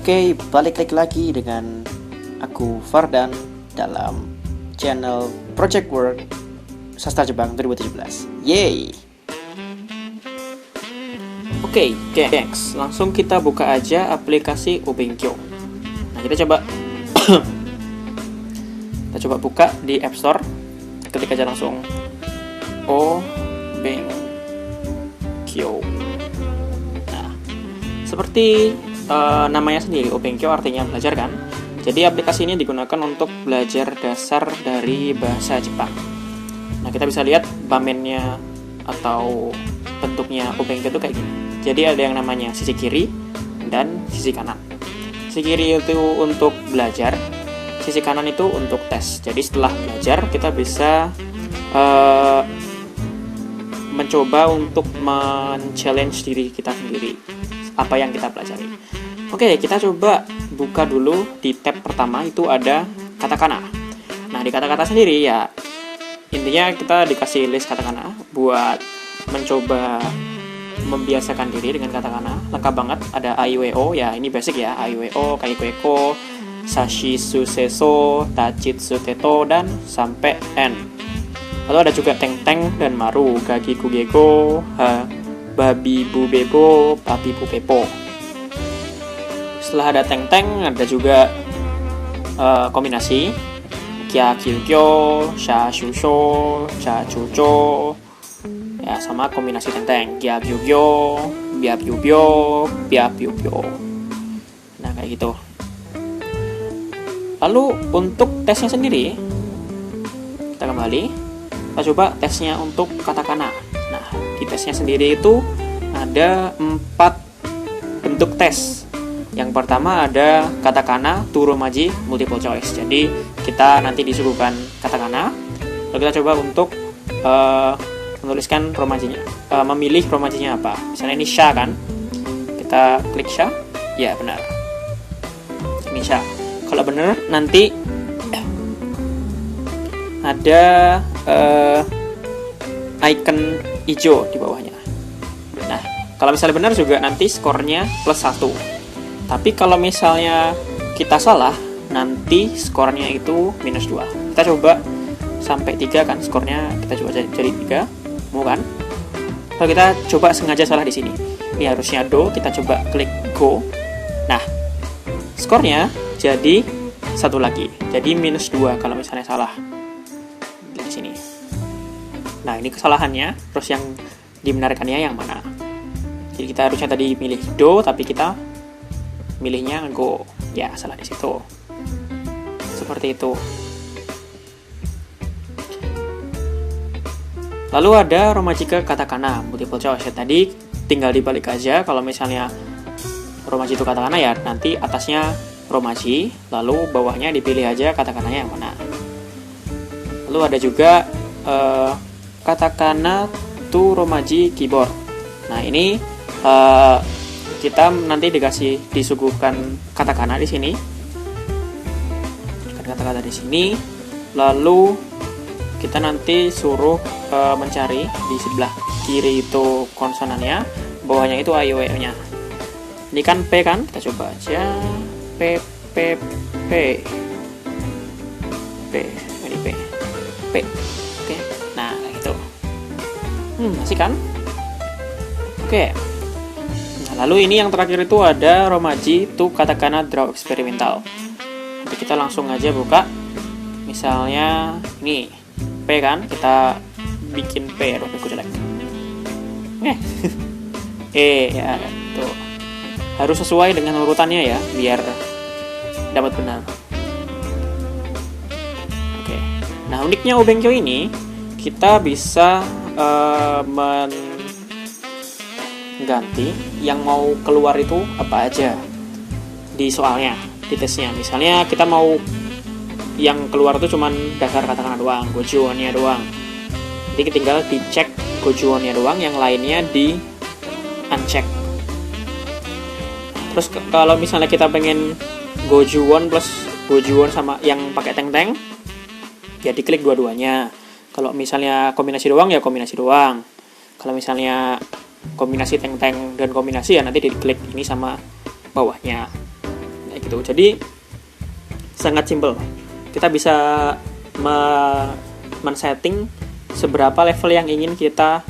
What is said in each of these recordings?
Oke, balik lagi dengan aku Fardan dalam channel Project Work Sastra Jepang 2017. Yeay! Oke, gengs, langsung kita buka aja aplikasi Obenkyo. Nah, kita coba buka di App Store. Ketik aja langsung Obenkyo. Nah, seperti namanya sendiri, Obenkyo artinya belajar kan. Jadi aplikasi ini digunakan untuk belajar dasar dari bahasa Jepang. Nah, kita bisa lihat bamennya atau bentuknya Obenkyo itu kayak gini. Jadi ada yang namanya sisi kiri dan sisi kanan. Sisi kiri itu untuk belajar, sisi kanan itu untuk tes. Jadi setelah belajar kita bisa mencoba untuk men-challenge diri kita sendiri apa yang kita pelajari. Oke, kita coba buka dulu di tab pertama, itu ada katakana. Nah, di katakana sendiri ya intinya kita dikasih list katakana buat mencoba membiasakan diri dengan katakana. Lengkap banget, ada aiweo, ya ini basic ya, aiweo, kaikueko, sashi suseso, tachitsu teto, dan sampai n. Lalu ada juga teng-teng dan maru, gagi kugeko, babi bubebo, papi pupepo. Setelah ada teng-teng, ada juga kombinasi kya kyukyo, sha shusho, cha chucho, ya sama kombinasi teng-teng kya kyukyo, biap yubyo, biap yubyo. Nah, kayak gitu. Lalu untuk tesnya sendiri, kita kembali, kita coba tesnya untuk katakana. Nah, di tesnya sendiri itu ada 4 bentuk tes. Yang pertama ada katakana turomaji multiple choice. Jadi kita nanti disuguhkan katakana, lalu kita coba untuk menuliskan romajinya, memilih romajinya apa. Misalnya ini sha kan, kita klik sha, ya benar. Ini sha. Kalau benar nanti ada icon hijau di bawahnya. Nah, kalau misalnya benar juga nanti skornya +1. Tapi kalau misalnya kita salah, nanti skornya itu -2. Kita coba sampai 3 kan skornya, kita coba jadi 3. Mau kan? Kalau kita coba sengaja salah di sini. Ini harusnya do, kita coba klik go. Nah, skornya jadi 1 lagi. Jadi -2 kalau misalnya salah. Di sini. Nah, ini kesalahannya. Terus yang dibenarkannya yang mana? Jadi kita harusnya tadi milih do, tapi kita milihnya go. Ya, salah di situ. Seperti itu. Lalu ada romaji ke katakana multiple choice. Tadi tinggal dibalik aja. Kalau misalnya romaji itu katakana, ya nanti atasnya romaji, lalu bawahnya dipilih aja katakananya yang mana. Lalu ada juga katakana to romaji keyboard. Nah, ini kita nanti disuguhkan katakana di sini. Kata-kata di sini. Lalu kita nanti suruh mencari di sebelah kiri itu konsonannya, bawahnya itu aiweo-nya. Ini kan P kan? Kita coba aja. P. Ini P. Oke. Nah, kayak gitu. Masih kan? Oke. Lalu ini yang terakhir itu ada romaji to katakana draw eksperimental. Nanti kita langsung aja buka. Misalnya ini P kan, kita bikin P, aduh aku jelek. Ya, tuh. Harus sesuai dengan urutannya ya, biar dapat benar. Oke. Nah, uniknya Obenkyo ini kita bisa ganti yang mau keluar itu apa aja di soalnya, di tesnya. Misalnya kita mau yang keluar itu cuman dasar katakana doang, gojuonnya doang. Jadi tinggal dicek gojuonnya doang, yang lainnya di uncheck. Terus kalau misalnya kita pengen gojuon plus gojuon sama yang pakai teng-teng, ya diklik dua-duanya. Kalau misalnya kombinasi doang, ya kombinasi doang. Kalau misalnya kombinasi teng-teng dan kombinasi, ya nanti diklik ini sama bawahnya. gitu. Jadi sangat simple. Kita bisa men-setting seberapa level yang ingin kita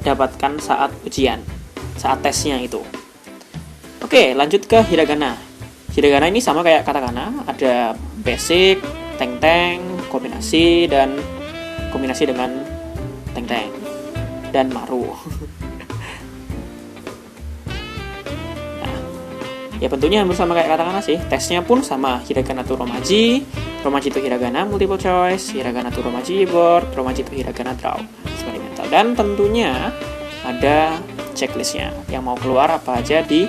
dapatkan saat ujian, saat tesnya itu. Oke, lanjut ke hiragana. Hiragana ini sama kayak katakana, ada basic, teng-teng, kombinasi, dan kombinasi dengan teng-teng dan maru. Nah, ya tentunya hampir sama kayak katakana sih. Tesnya pun sama, hiragana to romaji, romaji to hiragana multiple choice, hiragana to romaji board, romaji to hiragana draw eksperimental. Dan tentunya ada checklistnya yang mau keluar apa aja di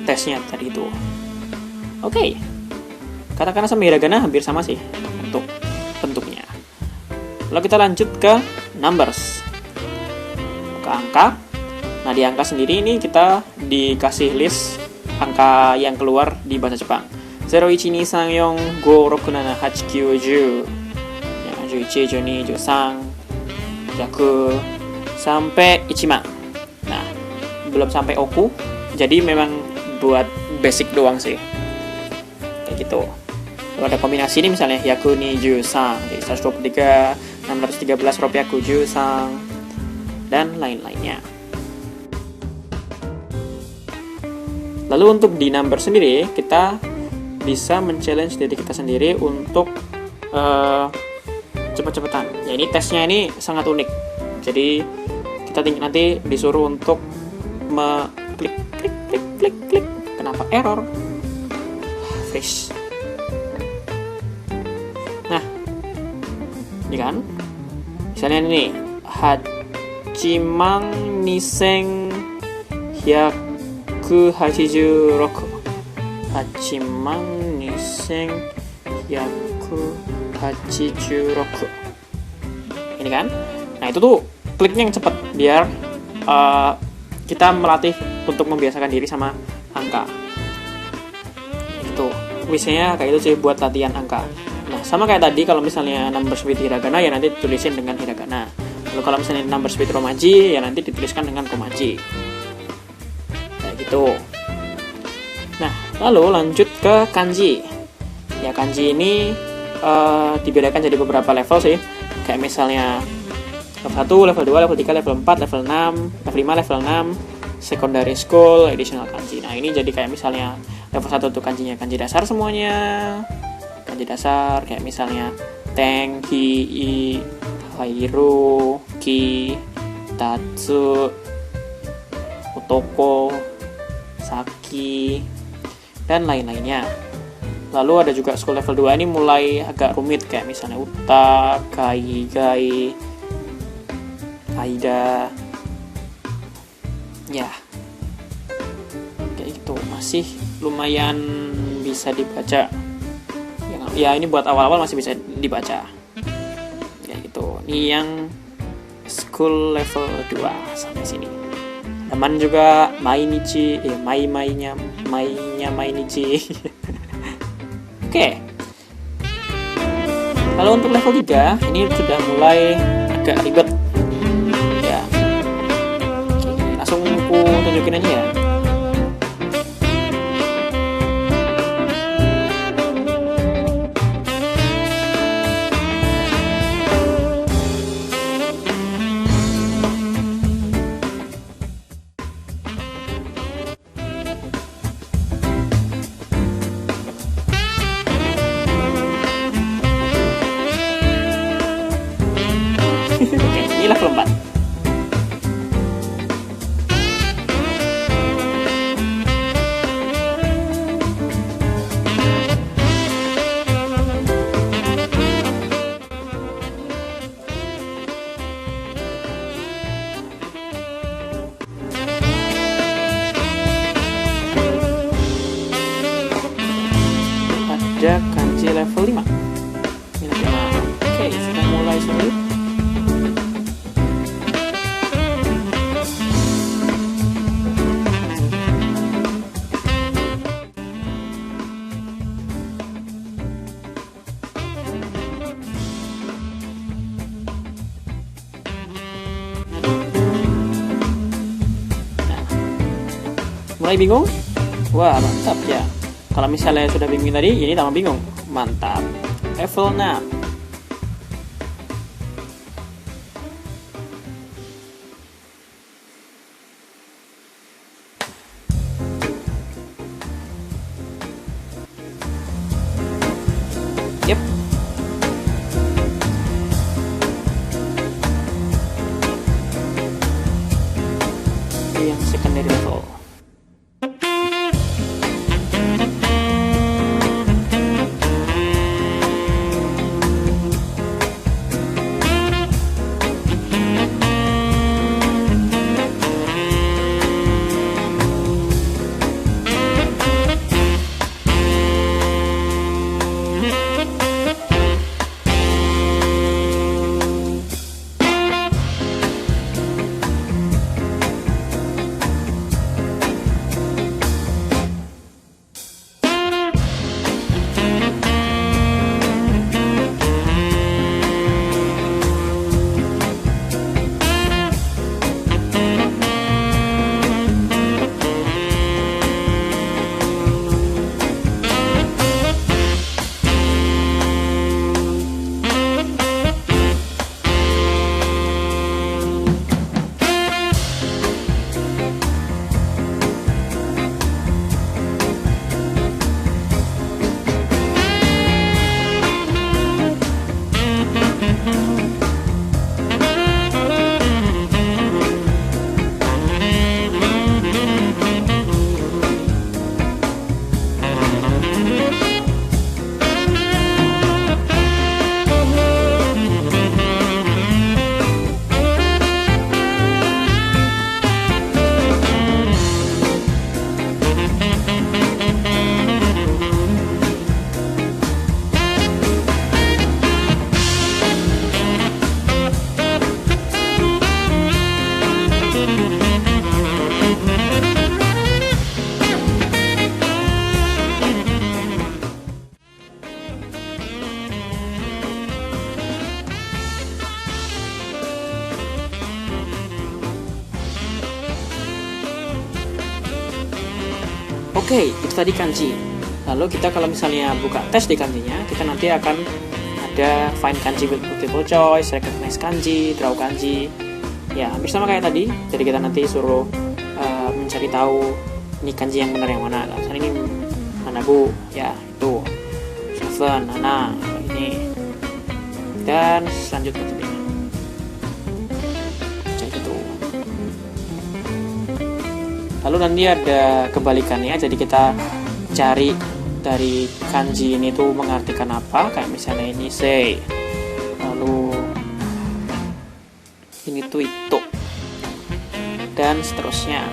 tesnya tadi itu. Oke. Katakana sama hiragana hampir sama sih untuk bentuknya. Lalu kita lanjut ke numbers. Ke angka. Nah, di angka sendiri ini kita dikasih list angka yang keluar di bahasa Jepang. 0, 1, 2, 3, 4, 5, 6, 7, 8, 9, 10. Ya, 11, 12, 13, 100 sampai ichiman. Nah, belum sampai oku. Jadi memang buat basic doang sih. Kayak gitu. Kalau ada kombinasi ini misalnya yaku ni jusang, jadi 123, 613 ropiaku jusang, dan lain-lainnya. Lalu untuk di number sendiri, kita bisa men-challenge diri kita sendiri untuk cepet-cepetan. Ya, ini tesnya ini sangat unik. Jadi kita nanti disuruh untuk klik. Kenapa error? Fresh. Nah, ini kan, misalnya ini hachimang niseng hyaku hachijuroku. Hachimang niseng hyaku hachijuroku. Ini kan? Nah, itu tuh kliknya yang cepat biar kita melatih untuk membiasakan diri sama angka. Itu wishnya kayak itu sih buat latihan angka. Nah, sama kayak tadi kalau misalnya number with hiragana ya nanti ditulisin dengan hiragana. Lalu kalau misalnya number with romaji ya nanti dituliskan dengan komaji. Kayak gitu. Nah, lalu lanjut ke kanji. Ya, kanji ini dibedakan jadi beberapa level sih. Kayak misalnya level 1, level 2, level 3, level 4, level 6, level 5, level 6, secondary school, additional kanji. Nah, ini jadi kayak misalnya level 1 untuk kanjinya kanji dasar semuanya. Kanji dasar kayak misalnya teng, hi, i, hairu, ki, tatsu, otoko, saki, dan lain-lainnya. Lalu ada juga school level 2 ini mulai agak rumit kayak misalnya uta, kai, gai, aida. Ya, kayak gitu, masih lumayan bisa dibaca. Ya, ini buat awal-awal masih bisa dibaca. Kayak gitu. Ini yang school level 2 sampai sini. Teman juga mainichi, mainnya mainichi. Oke. Kalau untuk level 3, ini sudah mulai agak ribet. Ya. Oke, langsung aku tunjukin aja ya. Oke, ini level 4. Ada kanji level 5. Ini level 5. Oke, sudah mulai sulit. Mulai bingung? Wah, mantap ya. Kalau misalnya sudah bingung tadi, ini tambah bingung. Mantap. Level 6. Yep. Yang secondary level. Oke, itu tadi kanji. Lalu kita kalau misalnya buka tes di kanjinya, kita nanti akan ada find kanji with multiple choice, recognize kanji, draw kanji. Ya, hampir sama kayak tadi. Jadi kita nanti suruh mencari tahu ini kanji yang benar yang mana. Misalnya ini mana bu? Ya, itu. Seven, Nana, ini. Dan selanjutnya seperti ini. Lalu nanti ada kebalikannya, jadi kita cari dari kanji ini tuh mengartikan apa, kayak misalnya ini say, lalu ini tuh itu, dan seterusnya.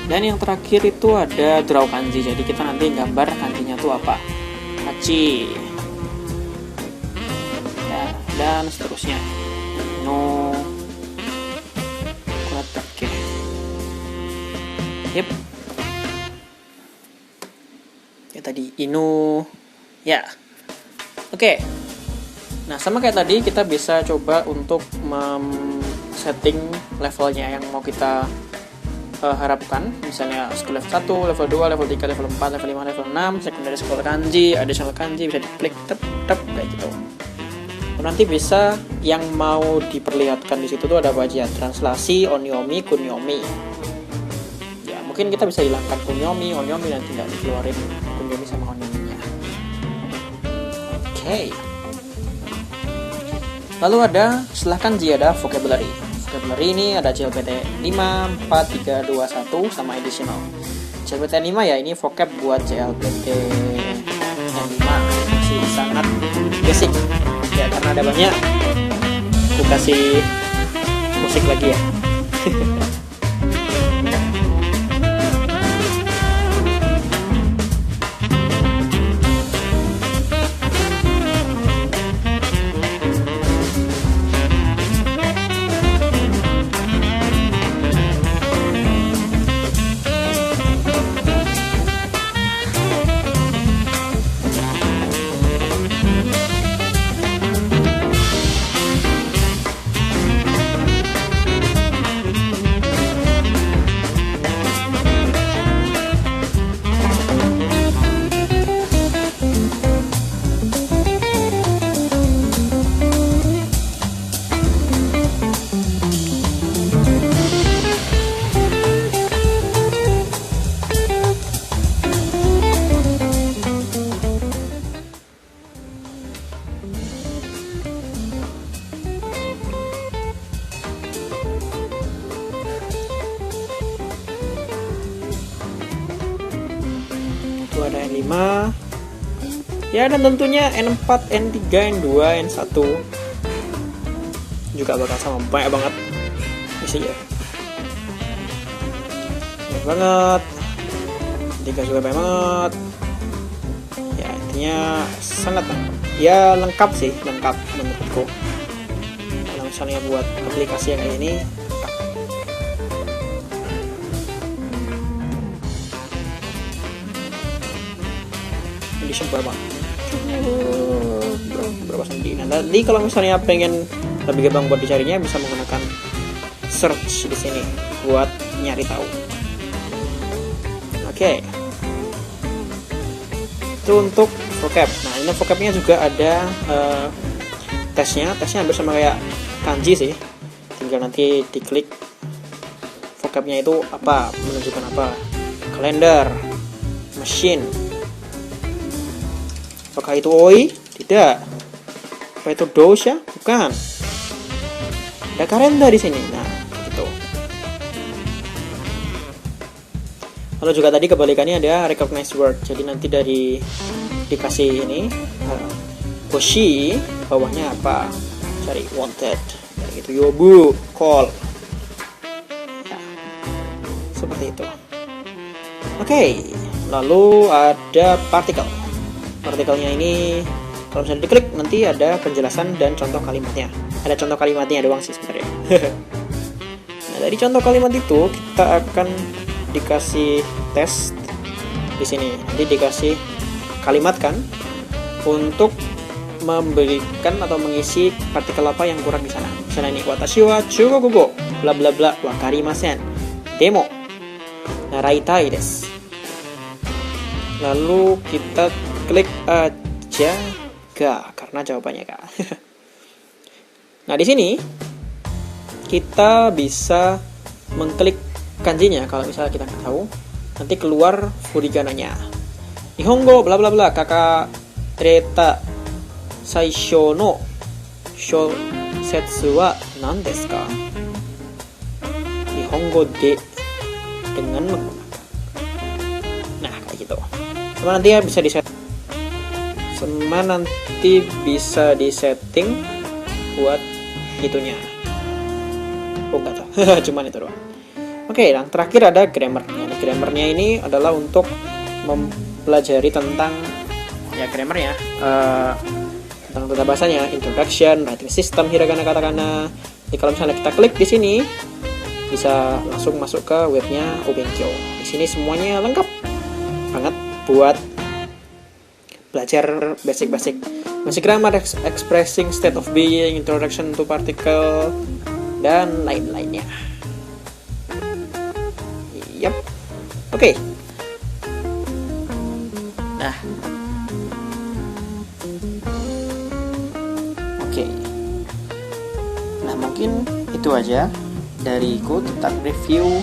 Dan yang terakhir itu ada draw kanji, jadi kita nanti gambar kanjinya tuh apa, hachi, ya, dan seterusnya. No, oke, yep, ya tadi inu, ya, oke. Nah sama kayak tadi kita bisa coba untuk setting levelnya yang mau kita harapkan, misalnya skill level 1, level 2, level 3, level 4, level 5, level 6, secondary skill kanji, additional kanji, bisa diklik tep kayak gitu. Nanti bisa yang mau diperlihatkan di situ tuh ada apa aja, translasi, onyomi, kunyomi. Ya mungkin kita bisa hilangkan kunyomi dan tidak dikeluarin kunyomi sama onyominya. Oke. Lalu ada setelah kanji ada vocabulary. Vocabulary ini ada JLPT 5, 4, 3, 2, 1 sama additional. JLPT 5 ya ini vocab buat JLPT yang 5 masih sangat basic. Ya karena ada banyak, aku kasih musik lagi ya. ada N5. Ya, dan tentunya N4, N3, N2, N1 juga bakal sama, banyak banget isinya. Banyak banget. N3 juga banyak banget. Ya, intinya sangat ya lengkap sih, lengkap menurutku. Kalau misalnya buat aplikasi yang kayak ini, berapa sendi. Nah, tadi kalau misalnya pengen lebih gampang buat dicarinya, bisa menggunakan search di sini buat nyari tahu. Oke. Itu untuk vocab. Nah, ini vocabnya juga ada tesnya hampir sama kayak kanji sih. Tinggal nanti diklik vocabnya itu apa, menunjukkan apa. Kalender, machine. Apakah itu oi? Tidak. Apa itu dosha? Bukan. Ada kalender di sini. Nah, gitu. Lalu juga tadi kebalikannya ada recognize word. Jadi nanti dari dikasih ini koshi, bawahnya apa? Cari wanted. Kayak gitu. Yobu, call. Ya. Seperti itu. Oke. Lalu ada particle. Partikelnya ini kalau misalnya diklik nanti ada penjelasan dan contoh kalimatnya. Ada contoh kalimatnya doang sih sebenarnya. Nah, dari contoh kalimat itu kita akan dikasih tes di sini. Nanti dikasih kalimat kan untuk memberikan atau mengisi partikel apa yang kurang di sana. Misalnya ini watashi wa chugokugo bla bla bla wakarimasen. Demo naraitai desu. Lalu kita klik aja ga karena jawabannya ga. Nah, di sini kita bisa mengklik kanjinya kalau misalnya kita nggak tahu. Nanti keluar furigananya. Nihongo bla bla bla kaka reta saisho no shousetsu wa nan desu ka? Nihongo de dengan menggunakan. Nah, kayak gitu. Sama nanti ya bisa disetting buat itunya. Oh, enggak tahu. Cuman itu doang. Oke, yang terakhir ada grammarnya. Grammarnya ini adalah untuk mempelajari tentang ya grammar ya. Tentang tata bahasanya, introduction, writing system, hiragana, katakana. Jadi kalau misalnya kita klik di sini bisa langsung masuk ke webnya Obenkyo. Di sini semuanya lengkap banget buat belajar basic grammar, expressing state of being, introduction to particle, dan lain-lainnya. Yap. Oke. Nah. Oke. Nah, mungkin itu aja dariku tentang review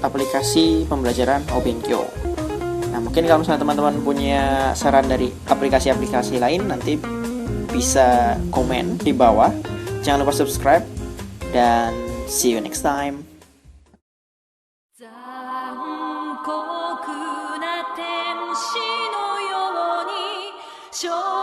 aplikasi pembelajaran Obenkyo. Nah, mungkin kalau misalnya teman-teman punya saran dari aplikasi-aplikasi lain, nanti bisa komen di bawah. Jangan lupa subscribe, dan see you next time. Show